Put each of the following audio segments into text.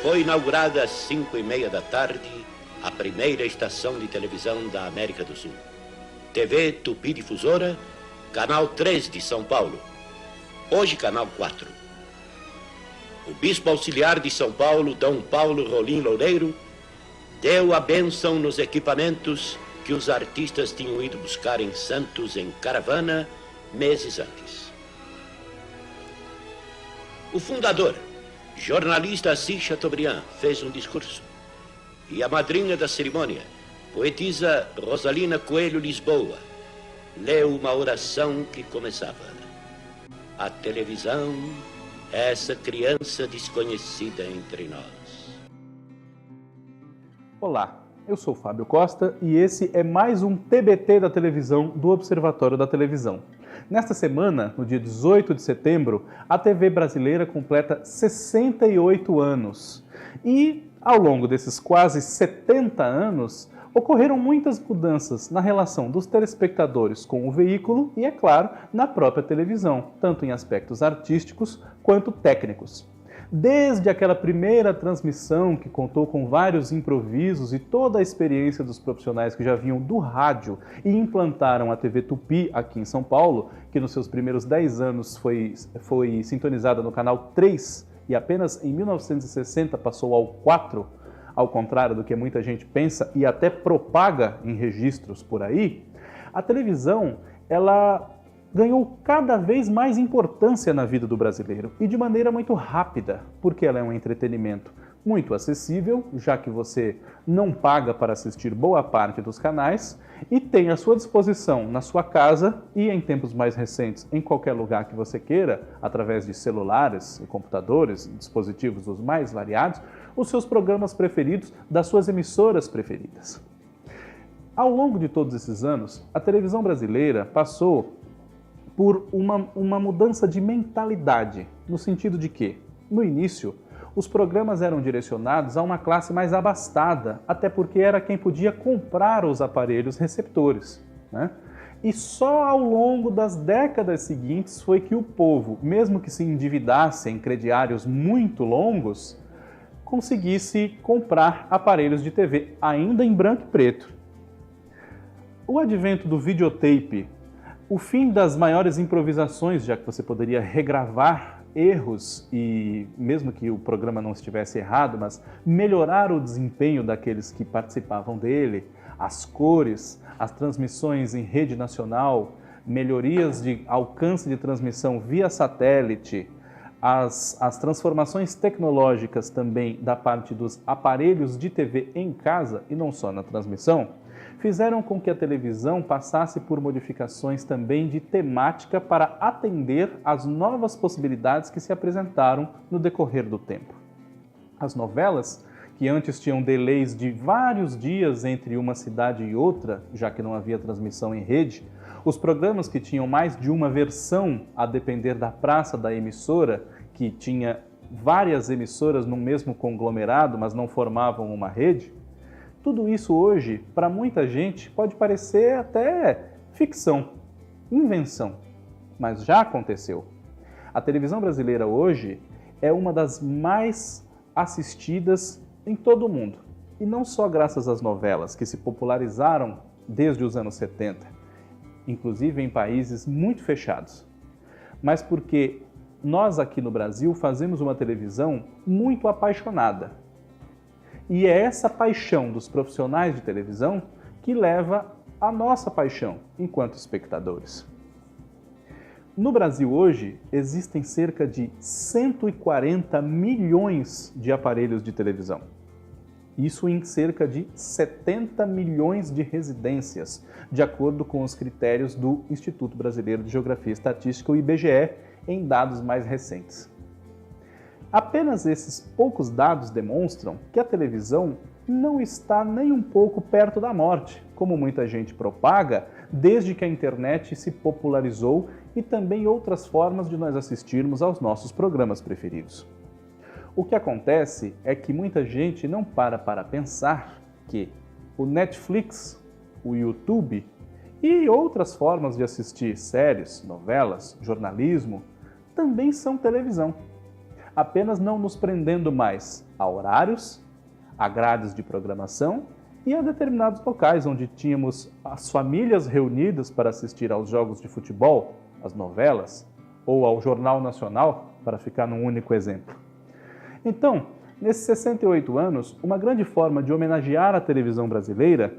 foi inaugurada às 5h30 da tarde a primeira estação de televisão da América do Sul. TV Tupi Difusora, Canal 3 de São Paulo, hoje Canal 4. O Bispo Auxiliar de São Paulo, Dom Paulo Rolim Loureiro, deu a bênção nos equipamentos que os artistas tinham ido buscar em Santos em caravana meses antes. O fundador, jornalista Assis Chateaubriand, fez um discurso. E a madrinha da cerimônia, poetisa Rosalina Coelho Lisboa, leu uma oração que começava: a televisão, essa criança desconhecida entre nós. Olá, eu sou Fábio Costa e esse é mais um TBT da televisão do Observatório da Televisão. Nesta semana, no dia 18 de setembro, a TV brasileira completa 68 anos. E, ao longo desses quase 70 anos, ocorreram muitas mudanças na relação dos telespectadores com o veículo e, é claro, na própria televisão, tanto em aspectos artísticos quanto técnicos. Desde aquela primeira transmissão que contou com vários improvisos e toda a experiência dos profissionais que já vinham do rádio e implantaram a TV Tupi aqui em São Paulo, que nos seus primeiros 10 anos foi sintonizada no canal 3 e apenas em 1960 passou ao 4, ao contrário do que muita gente pensa e até propaga em registros por aí, a televisão, ela ganhou cada vez mais importância na vida do brasileiro e de maneira muito rápida, porque ela é um entretenimento muito acessível, já que você não paga para assistir boa parte dos canais e tem à sua disposição na sua casa e em tempos mais recentes em qualquer lugar que você queira, através de celulares e computadores, dispositivos os mais variados, os seus programas preferidos das suas emissoras preferidas. Ao longo de todos esses anos, a televisão brasileira passou por uma mudança de mentalidade, no sentido de que, no início, os programas eram direcionados a uma classe mais abastada, até porque era quem podia comprar os aparelhos receptores, né? E só ao longo das décadas seguintes foi que o povo, mesmo que se endividasse em crediários muito longos, conseguisse comprar aparelhos de TV, ainda em branco e preto. O advento do videotape, o fim das maiores improvisações, já que você poderia regravar erros e, mesmo que o programa não estivesse errado, mas melhorar o desempenho daqueles que participavam dele, as cores, as transmissões em rede nacional, melhorias de alcance de transmissão via satélite, as transformações tecnológicas também da parte dos aparelhos de TV em casa e não só na transmissão, fizeram com que a televisão passasse por modificações também de temática para atender às novas possibilidades que se apresentaram no decorrer do tempo. As novelas, que antes tinham delays de vários dias entre uma cidade e outra, já que não havia transmissão em rede, os programas que tinham mais de uma versão a depender da praça da emissora, que tinha várias emissoras no mesmo conglomerado, mas não formavam uma rede, tudo isso hoje, para muita gente, pode parecer até ficção, invenção, mas já aconteceu. A televisão brasileira hoje é uma das mais assistidas em todo o mundo. E não só graças às novelas, que se popularizaram desde os anos 70, inclusive em países muito fechados, mas porque nós aqui no Brasil fazemos uma televisão muito apaixonada. E é essa paixão dos profissionais de televisão que leva à nossa paixão enquanto espectadores. No Brasil hoje, existem cerca de 140 milhões de aparelhos de televisão. Isso em cerca de 70 milhões de residências, de acordo com os critérios do Instituto Brasileiro de Geografia e Estatística, o IBGE, em dados mais recentes. Apenas esses poucos dados demonstram que a televisão não está nem um pouco perto da morte, como muita gente propaga, desde que a internet se popularizou e também outras formas de nós assistirmos aos nossos programas preferidos. O que acontece é que muita gente não para pensar que o Netflix, o YouTube e outras formas de assistir séries, novelas, jornalismo também são televisão. apenas não nos prendendo mais a horários, a grades de programação e a determinados locais onde tínhamos as famílias reunidas para assistir aos jogos de futebol, às novelas ou ao Jornal Nacional, para ficar num único exemplo. Então, nesses 68 anos, uma grande forma de homenagear a televisão brasileira,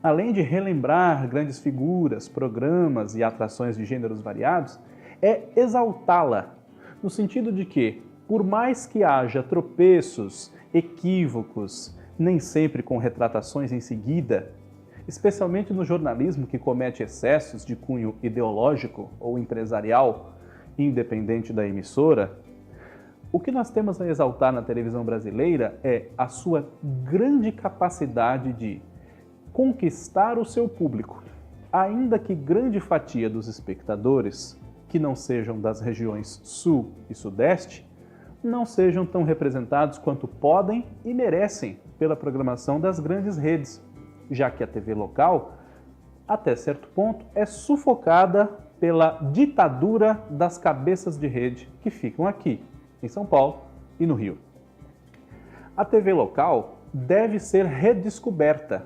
além de relembrar grandes figuras, programas e atrações de gêneros variados, é exaltá-la, no sentido de que, por mais que haja tropeços, equívocos, nem sempre com retratações em seguida, especialmente no jornalismo que comete excessos de cunho ideológico ou empresarial, independente da emissora, o que nós temos a exaltar na televisão brasileira é a sua grande capacidade de conquistar o seu público, ainda que grande fatia dos espectadores, que não sejam das regiões Sul e Sudeste, não sejam tão representados quanto podem e merecem pela programação das grandes redes, já que a TV local, até certo ponto, é sufocada pela ditadura das cabeças de rede que ficam aqui, em São Paulo e no Rio. A TV local deve ser redescoberta,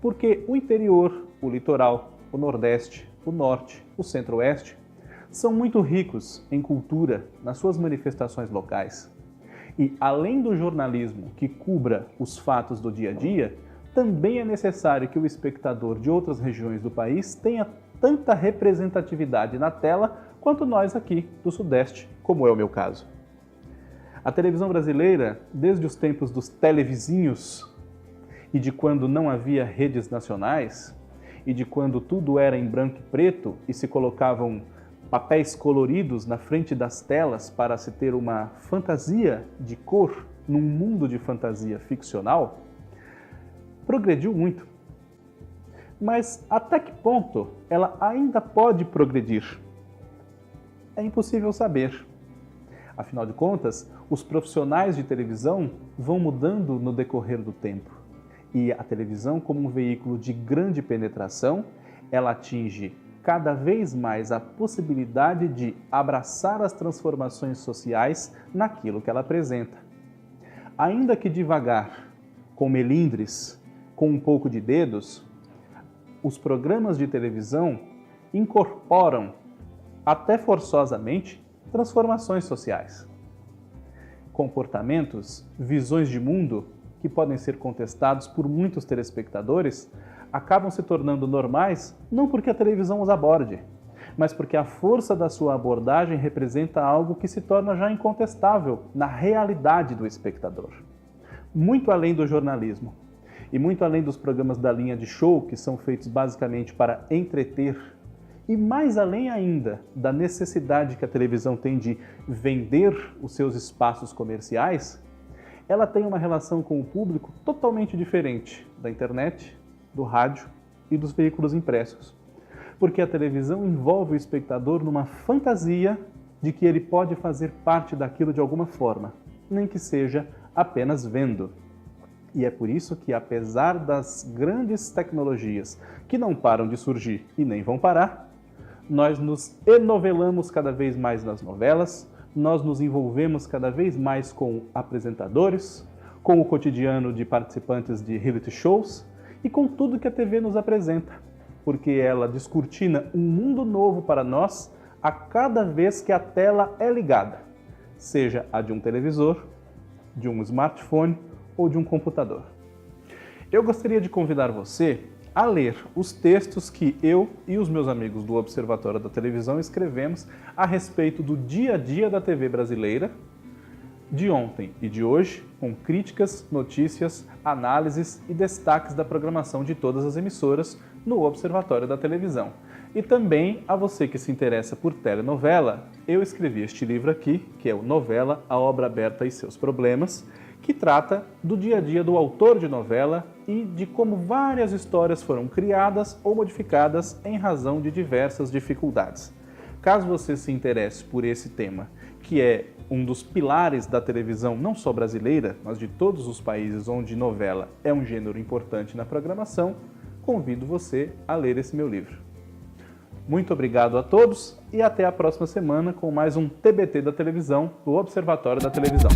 porque o interior, o litoral, o Nordeste, o Norte, o Centro-Oeste são muito ricos em cultura nas suas manifestações locais. E, além do jornalismo que cubra os fatos do dia a dia, também é necessário que o espectador de outras regiões do país tenha tanta representatividade na tela quanto nós aqui do Sudeste, como é o meu caso. A televisão brasileira, desde os tempos dos televizinhos e de quando não havia redes nacionais e de quando tudo era em branco e preto e se colocavam papéis coloridos na frente das telas para se ter uma fantasia de cor num mundo de fantasia ficcional, progrediu muito. Mas até que ponto ela ainda pode progredir? É impossível saber. Afinal de contas, os profissionais de televisão vão mudando no decorrer do tempo. E a televisão, como um veículo de grande penetração, ela atinge cada vez mais a possibilidade de abraçar as transformações sociais naquilo que ela apresenta. Ainda que devagar, com melindres, com um pouco de dedos, os programas de televisão incorporam, até forçosamente, transformações sociais. Comportamentos, visões de mundo que podem ser contestados por muitos telespectadores acabam se tornando normais não porque a televisão os aborde, mas porque a força da sua abordagem representa algo que se torna já incontestável na realidade do espectador. Muito além do jornalismo e muito além dos programas da linha de show, que são feitos basicamente para entreter, e mais além ainda da necessidade que a televisão tem de vender os seus espaços comerciais, ela tem uma relação com o público totalmente diferente da internet, do rádio e dos veículos impressos. Porque a televisão envolve o espectador numa fantasia de que ele pode fazer parte daquilo de alguma forma, nem que seja apenas vendo. E é por isso que, apesar das grandes tecnologias que não param de surgir e nem vão parar, nós nos enovelamos cada vez mais nas novelas, nós nos envolvemos cada vez mais com apresentadores, com o cotidiano de participantes de reality shows e com tudo que a TV nos apresenta, porque ela descortina um mundo novo para nós a cada vez que a tela é ligada, seja a de um televisor, de um smartphone ou de um computador. Eu gostaria de convidar você a ler os textos que eu e os meus amigos do Observatório da Televisão escrevemos a respeito do dia a dia da TV brasileira, de ontem e de hoje, com críticas, notícias, análises e destaques da programação de todas as emissoras no Observatório da Televisão. E também a você que se interessa por telenovela, eu escrevi este livro aqui, que é o Novela, a Obra Aberta e Seus Problemas, que trata do dia a dia do autor de novela e de como várias histórias foram criadas ou modificadas em razão de diversas dificuldades. Caso você se interesse por esse tema, que é um dos pilares da televisão não só brasileira, mas de todos os países onde novela é um gênero importante na programação, convido você a ler esse meu livro. Muito obrigado a todos e até a próxima semana com mais um TBT da televisão, do Observatório da Televisão.